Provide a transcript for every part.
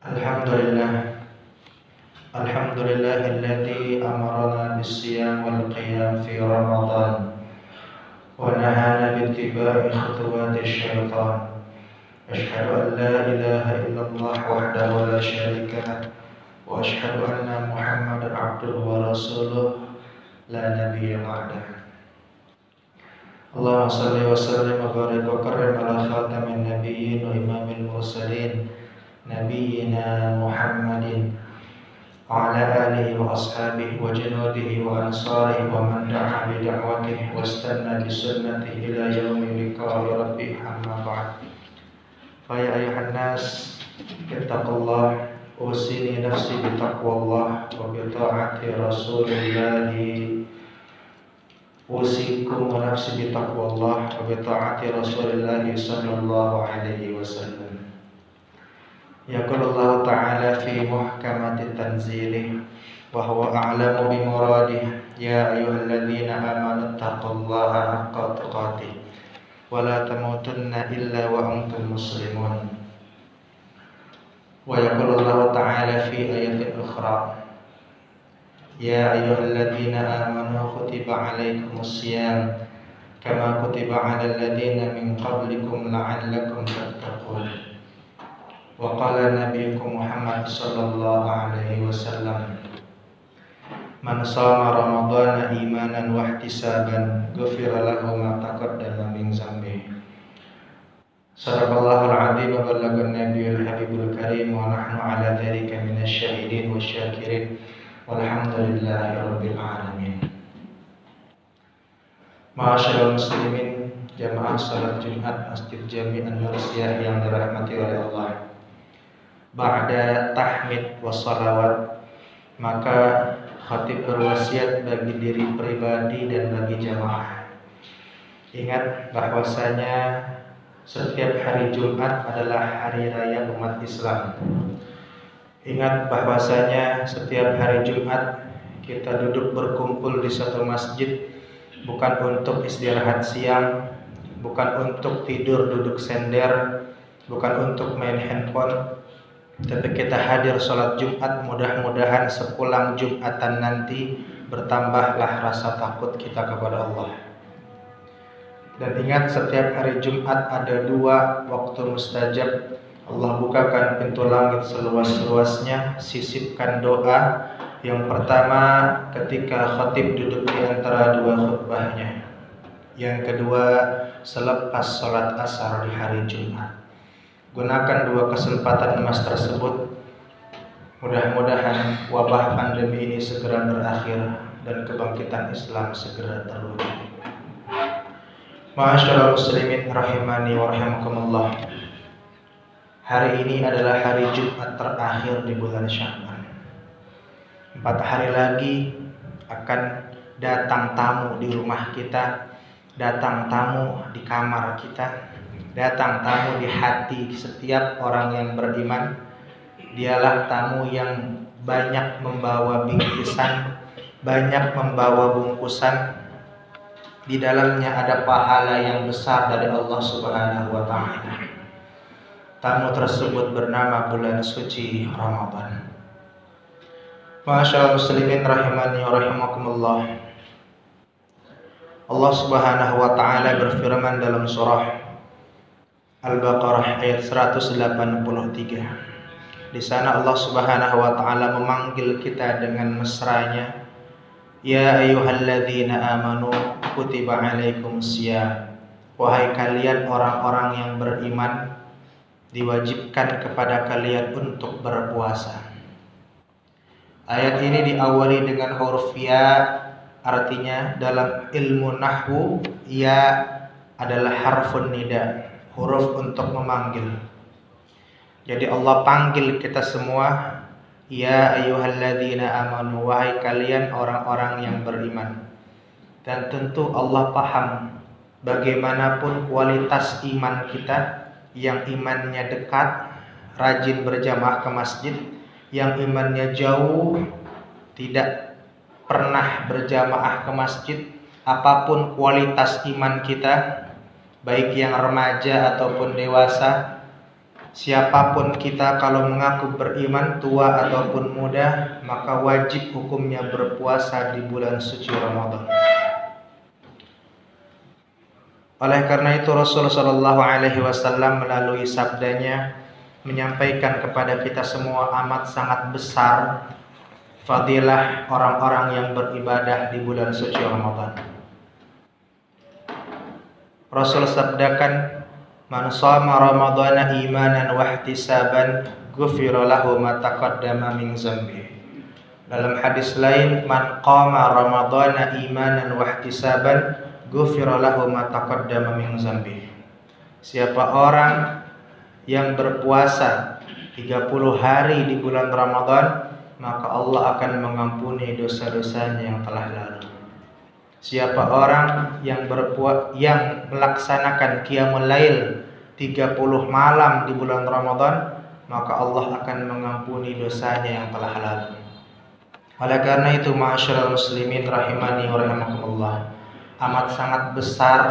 Alhamdulillah. Alhamdulillahilladzi amarna bis-siyam wal qiyam fi Ramadan wa nahana bi ittiba'i khutuwati syaitan. Asyhadu an la ilaha illallah wahdahu la syarika lah wa asyhadu anna Muhammadan abduhu wa rasuluh la nabiyya ba'dah. Allahumma shalli wa sallim wa barik wa karrim ala khatamin nabiyyin wa imamil mursalin nabiyyina Muhammadin wa ala alihi wa ashabihi wa junudihi wa ansarihi wa man da'a bi da'watihi wa istanna bi sunnatihi ila yaumi liqa'i rabbih, amma ba'd. Fa ya ayuhan nas ittaqullah, usini nafsi bi taqwallah wa bi ta'ati rasulillah. Usikum wa nafsi bi taqwallah wa bi ta'ati rasulillah sallallahu alaihi wasallam. Yaqulu Allah Ta'ala fi muhkamati tanzilih wa huwa a'lamu bi muradih. Ya ayyuhalladzina amanu taqullaha haqqa tuqatih wa la tamutunna illa wa antum muslimun. Wa yaqulu Allah Ta'ala fi ayatin ukhra, ya ayyuhalladzina amanu kutiba alaikumus siyam kama kutiba alal ladzina min qablikum la'allakum tattaqun. Wa qala nabiyukum Muhammad sallallahu alaihi wasallam, man shama ramadhana imanan wa ihtisaban ghufira lahu ma taqaddama min dzambi. Sadaqallahul azim wa ballagan nabiyul habibul karim wa nahnu ala dzalika minasy syahidin wasyakirin walhamdulillahi rabbil alamin. Ma'asyiral muslimin, jamaah salat Jumat Masjid Jami' An-Nursiyah yang dirahmati oleh Allah. Ba'da tahmid wa salawat, maka khatib berwasiat bagi diri pribadi dan bagi jamaah. Ingat bahwasanya setiap hari Jumat adalah hari raya umat Islam. Ingat bahwasanya setiap hari Jumat kita duduk berkumpul di satu masjid bukan untuk istirahat siang, bukan untuk tidur duduk sender, bukan untuk main handphone, tapi kita hadir sholat Jumat. Mudah-mudahan sepulang Jumatan nanti bertambahlah rasa takut kita kepada Allah. Dan ingat, setiap hari Jumat ada dua waktu mustajab. Allah bukakan pintu langit seluas-luasnya, sisipkan doa. Yang pertama ketika khatib duduk di antara dua khutbahnya. Yang kedua selepas sholat asar di hari Jumat. Gunakan dua kesempatan emas tersebut. Mudah-mudahan wabah pandemi ini segera berakhir dan kebangkitan Islam segera terwujud. Ma'asyiral muslimin rahimani wa rahimakumullah. Hari ini adalah hari Jumat terakhir di bulan Sya'ban. 4 hari lagi akan datang tamu di rumah kita, datang tamu di kamar kita, datang tamu di hati setiap orang yang beriman. Dialah tamu yang banyak membawa bingkisan, banyak membawa bungkusan. Di dalamnya ada pahala yang besar dari Allah Subhanahu wa Ta'ala. Tamu tersebut bernama bulan suci Ramadan. Ma'asyiral muslimin rahimani wa rahimakumullah. Allah Subhanahu wa Ta'ala berfirman dalam surah Al-Baqarah ayat 183. Di sana Allah Subhanahu wa Ta'ala memanggil kita dengan mesranya, ya ayyuhalladzina amanu kutiba alaikumusiyam. Wahai kalian orang-orang yang beriman, diwajibkan kepada kalian untuk berpuasa. Ayat ini diawali dengan huruf ya, artinya dalam ilmu nahwu ya adalah harfun nida, huruf untuk memanggil. Jadi Allah panggil kita semua, ya ayyuhalladzina amanu, wahai kalian orang-orang yang beriman. Dan tentu Allah paham bagaimanapun kualitas iman kita, yang imannya dekat, rajin berjamaah ke masjid, yang imannya jauh, tidak pernah berjamaah ke masjid. Apapun kualitas iman kita, baik yang remaja ataupun dewasa, siapapun kita kalau mengaku beriman, tua ataupun muda, maka wajib hukumnya berpuasa di bulan suci Ramadan. Oleh karena itu Rasulullah Shallallahu Alaihi Wasallam melalui sabdanya menyampaikan kepada kita semua amat sangat besar fadilah orang-orang yang beribadah di bulan suci Ramadan. Rasul sabdakan, "Man shama Ramadhana imanan wa ihtisaban, ghufira lahu ma taqaddama min dzambi." Dalam hadis lain, "Man qama Ramadhana imanan wa ihtisaban, ghufira lahu ma taqaddama min dzambi." Siapa orang yang berpuasa 30 hari di bulan Ramadan, maka Allah akan mengampuni dosa-dosanya yang telah lalu. Siapa orang yang melaksanakan qiyamul lail 30 malam di bulan Ramadan, maka Allah akan mengampuni dosanya yang telah lalu. Oleh karena itu, ma'asyiral muslimin rahimani wa rahimakumullah, amat sangat besar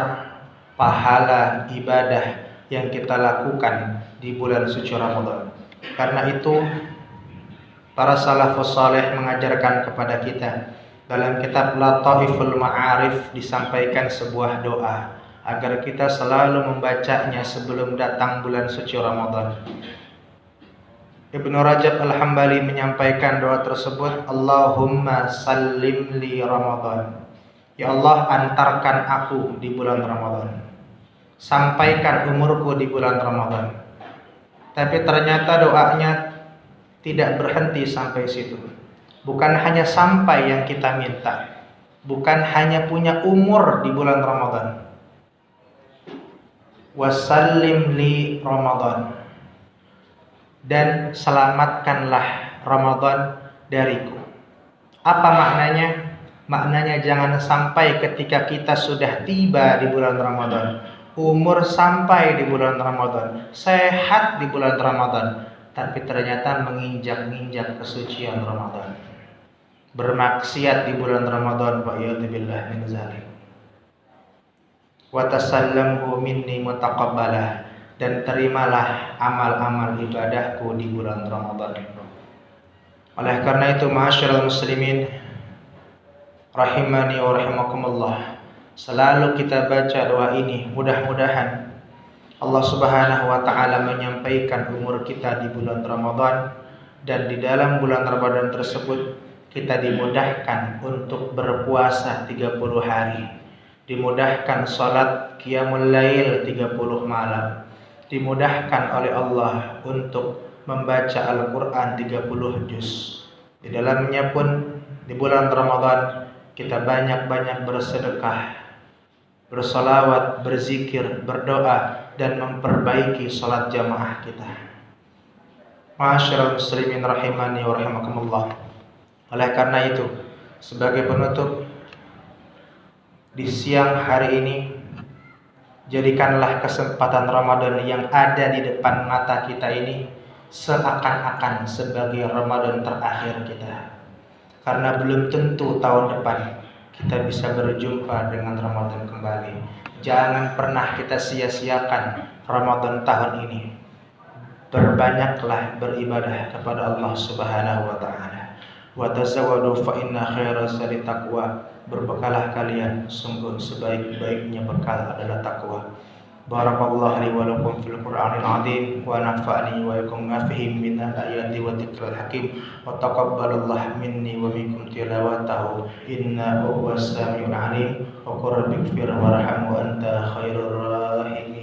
pahala ibadah yang kita lakukan di bulan suci Ramadan. Karena itu para salafus saleh mengajarkan kepada kita, dalam kitab Lataiful Ma'arif disampaikan sebuah doa agar kita selalu membacanya sebelum datang bulan suci Ramadan. Ibnu Rajab Al-Hambali menyampaikan doa tersebut, Allahumma sallim li Ramadan. Ya Allah, antarkan aku di bulan Ramadan. Sampaikan umurku di bulan Ramadan. Tapi ternyata doanya tidak berhenti sampai situ. Bukan hanya sampai yang kita minta, bukan hanya punya umur di bulan Ramadan. Wasallim li Ramadan, dan selamatkanlah Ramadan dariku. Apa maknanya? Maknanya jangan sampai ketika kita sudah tiba di bulan Ramadan, umur sampai di bulan Ramadan, sehat di bulan Ramadan, tapi ternyata menginjak-injak kesucian Ramadan, bermaksiat di bulan Ramadan, wa'iyadzubillah min dzalik. Wa tasallamhu minni mutaqabbalah, dan terimalah amal-amal ibadahku di bulan Ramadan. Oleh karena itu, ma'asyiral muslimin rahimani wa rahimakumullah, selalu kita baca doa ini. Mudah-mudahan Allah Subhanahu wa taala menyampaikan umur kita di bulan Ramadan, dan di dalam bulan Ramadan tersebut kita dimudahkan untuk berpuasa 30 hari, dimudahkan salat qiyamul lail 30 malam, dimudahkan oleh Allah untuk membaca Al-Qur'an 30 juz. Di dalamnya pun di bulan Ramadan kita banyak-banyak bersedekah, bersolawat, berzikir, berdoa, dan memperbaiki salat jamaah kita. Ma'asyiral muslimin rahimani wa rahimakumullah. Oleh karena itu, sebagai penutup di siang hari ini, jadikanlah kesempatan Ramadan yang ada di depan mata kita ini seakan-akan sebagai Ramadan terakhir kita. Karena belum tentu tahun depan kita bisa berjumpa dengan Ramadan kembali. Jangan pernah kita sia-siakan Ramadan tahun ini. Berbanyaklah beribadah kepada Allah Subhanahu wa taala. Wa tazawwadu fa inna khairaz zadi taqwa. Berbekalah kalian, sungguh sebaik-baiknya bekal adalah takwa. Barakallahu li wa lakum fil Qur'anil azim wa nafa'ani wa yakum ma fihi min al-ayati wa dzikril hakim wa taqabbalallahu minni wa minkum tilawatahu innahu huwas samiul alim wa qur rabbighfir warham wa anta khairur rahimin.